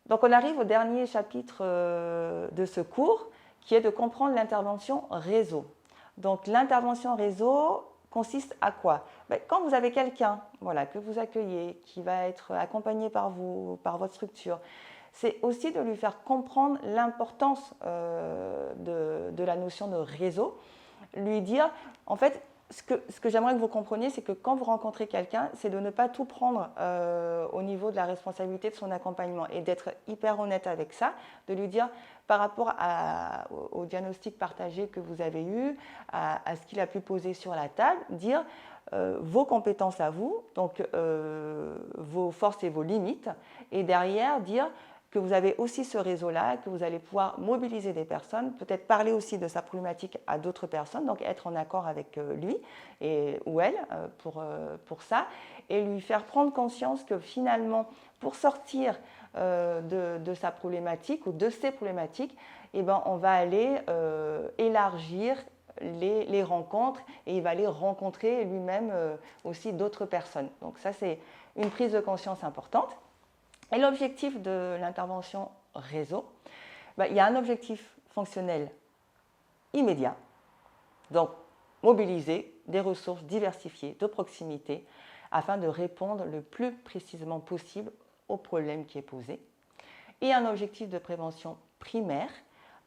Donc on arrive au dernier chapitre de ce cours, qui est de comprendre l'intervention réseau. Donc l'intervention réseau consiste à quoi? Quand vous avez quelqu'un que vous accueillez, qui va être accompagné par vous, par votre structure, c'est aussi de lui faire comprendre l'importance de la notion de réseau, lui dire, en fait, ce que j'aimerais que vous compreniez, c'est que quand vous rencontrez quelqu'un, c'est de ne pas tout prendre au niveau de la responsabilité de son accompagnement et d'être hyper honnête avec ça, de lui dire par rapport au diagnostic partagé que vous avez eu, à ce qu'il a pu poser sur la table, dire vos compétences à vous, donc vos forces et vos limites, et derrière dire que vous avez aussi ce réseau-là, que vous allez pouvoir mobiliser des personnes, peut-être parler aussi de sa problématique à d'autres personnes, donc être en accord avec lui ou elle pour ça, et lui faire prendre conscience que finalement, pour sortir de sa problématique ou de ses problématiques, eh ben, on va aller élargir les rencontres et il va aller rencontrer lui-même aussi d'autres personnes. Donc ça, c'est une prise de conscience importante. Et l'objectif de l'intervention réseau, il y a un objectif fonctionnel immédiat, donc mobiliser des ressources diversifiées de proximité afin de répondre le plus précisément possible au problème qui est posé. Et un objectif de prévention primaire,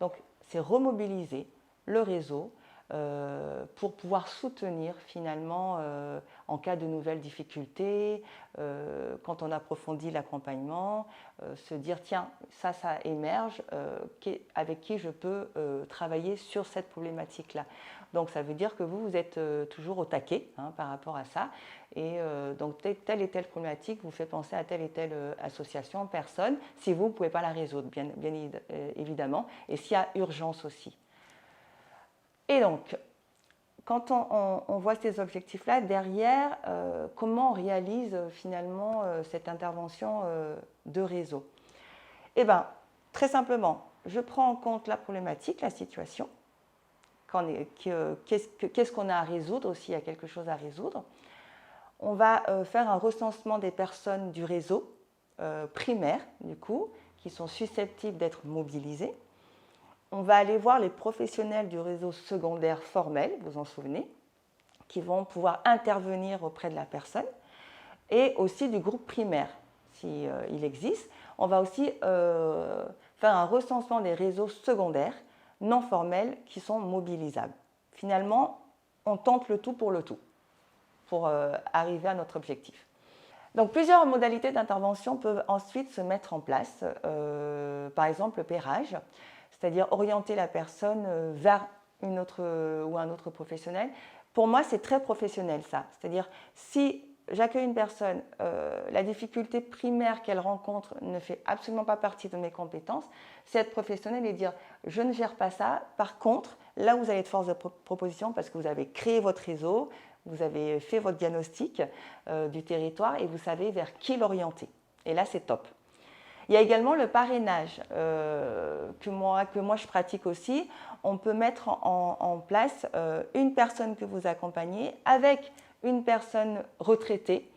donc c'est remobiliser le réseau pour pouvoir soutenir finalement en cas de nouvelles difficultés, quand on approfondit l'accompagnement, se dire tiens, ça émerge, avec qui je peux travailler sur cette problématique-là. Donc ça veut dire que vous êtes toujours au taquet par rapport à ça. Et donc telle et telle problématique vous fait penser à telle et telle association, personne, si vous ne pouvez pas la résoudre, bien évidemment, et s'il y a urgence aussi. Et donc, quand on voit ces objectifs-là, derrière, comment on réalise finalement cette intervention de réseau? Eh bien, très simplement, je prends en compte la problématique, la situation, qu'est-ce qu'on a à résoudre, s'il y a quelque chose à résoudre. On va faire un recensement des personnes du réseau primaire, du coup, qui sont susceptibles d'être mobilisées. On va aller voir les professionnels du réseau secondaire formel, vous en souvenez, qui vont pouvoir intervenir auprès de la personne, et aussi du groupe primaire, s'il existe. On va aussi faire un recensement des réseaux secondaires non formels qui sont mobilisables. Finalement, on tente le tout pour arriver à notre objectif. Donc, plusieurs modalités d'intervention peuvent ensuite se mettre en place. Par exemple, le pairage, c'est-à-dire orienter la personne vers une autre ou un autre professionnel. Pour moi, c'est très professionnel ça. C'est-à-dire, si j'accueille une personne, la difficulté primaire qu'elle rencontre ne fait absolument pas partie de mes compétences, c'est être professionnel et dire je ne gère pas ça. Par contre, là vous allez être force de proposition parce que vous avez créé votre réseau, vous avez fait votre diagnostic du territoire et vous savez vers qui l'orienter. Et là, c'est top. Il y a également le parrainage que moi je pratique aussi. On peut mettre en place une personne que vous accompagnez avec une personne retraitée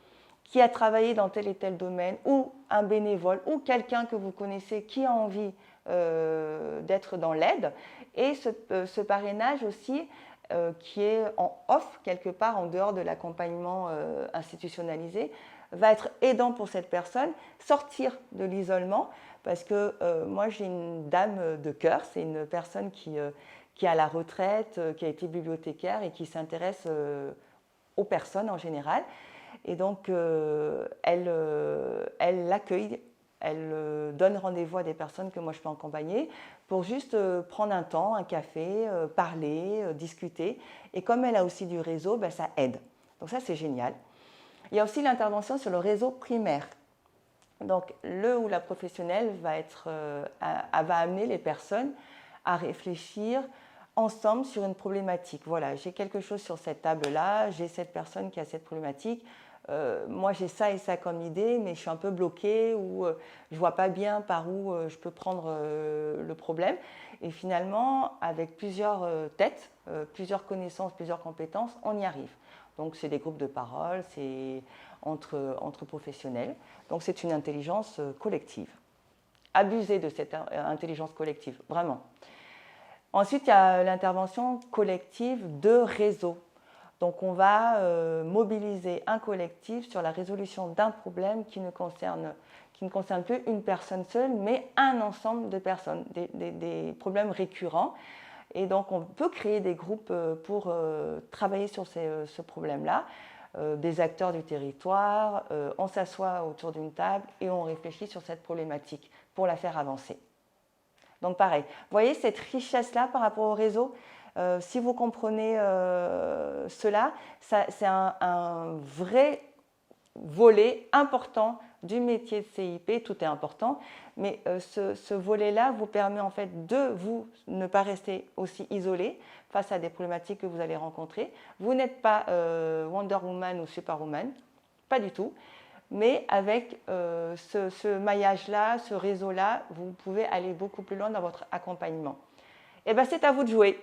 qui a travaillé dans tel et tel domaine, ou un bénévole, ou quelqu'un que vous connaissez qui a envie d'être dans l'aide. Et ce parrainage aussi, qui est en off, quelque part, en dehors de l'accompagnement institutionnalisé, va être aidant pour cette personne, sortir de l'isolement, parce que moi j'ai une dame de cœur, c'est une personne qui est à la retraite, qui a été bibliothécaire et qui s'intéresse aux personnes en général. Et donc elle l'accueille, elle donne rendez-vous à des personnes que moi je peux accompagner pour juste prendre un temps, un café, parler, discuter. Et comme elle a aussi du réseau, ben, ça aide. Donc ça c'est génial. Il y a aussi l'intervention sur le réseau primaire. Donc, le ou la professionnelle va amener les personnes à réfléchir ensemble sur une problématique. Voilà, j'ai quelque chose sur cette table-là, j'ai cette personne qui a cette problématique. Moi, j'ai ça et ça comme idée, mais je suis un peu bloquée ou je ne vois pas bien par où je peux prendre le problème. Et finalement, avec plusieurs têtes, plusieurs connaissances, plusieurs compétences, on y arrive. Donc, c'est des groupes de parole, c'est entre professionnels. Donc, c'est une intelligence collective. abuser de cette intelligence collective, vraiment. Ensuite, il y a l'intervention collective de réseau. Donc, on va mobiliser un collectif sur la résolution d'un problème qui ne concerne plus une personne seule, mais un ensemble de personnes, des problèmes récurrents. Et donc, on peut créer des groupes pour travailler sur ce problème-là, des acteurs du territoire, on s'assoit autour d'une table et on réfléchit sur cette problématique pour la faire avancer. Donc pareil, vous voyez cette richesse-là par rapport au réseau, si vous comprenez cela, c'est un vrai volet important du métier de CIP, tout est important, mais ce volet-là vous permet en fait de vous ne pas rester aussi isolé face à des problématiques que vous allez rencontrer. Vous n'êtes pas Wonder Woman ou Superwoman, pas du tout. Mais avec ce maillage-là, ce réseau-là, vous pouvez aller beaucoup plus loin dans votre accompagnement. Et bien, c'est à vous de jouer.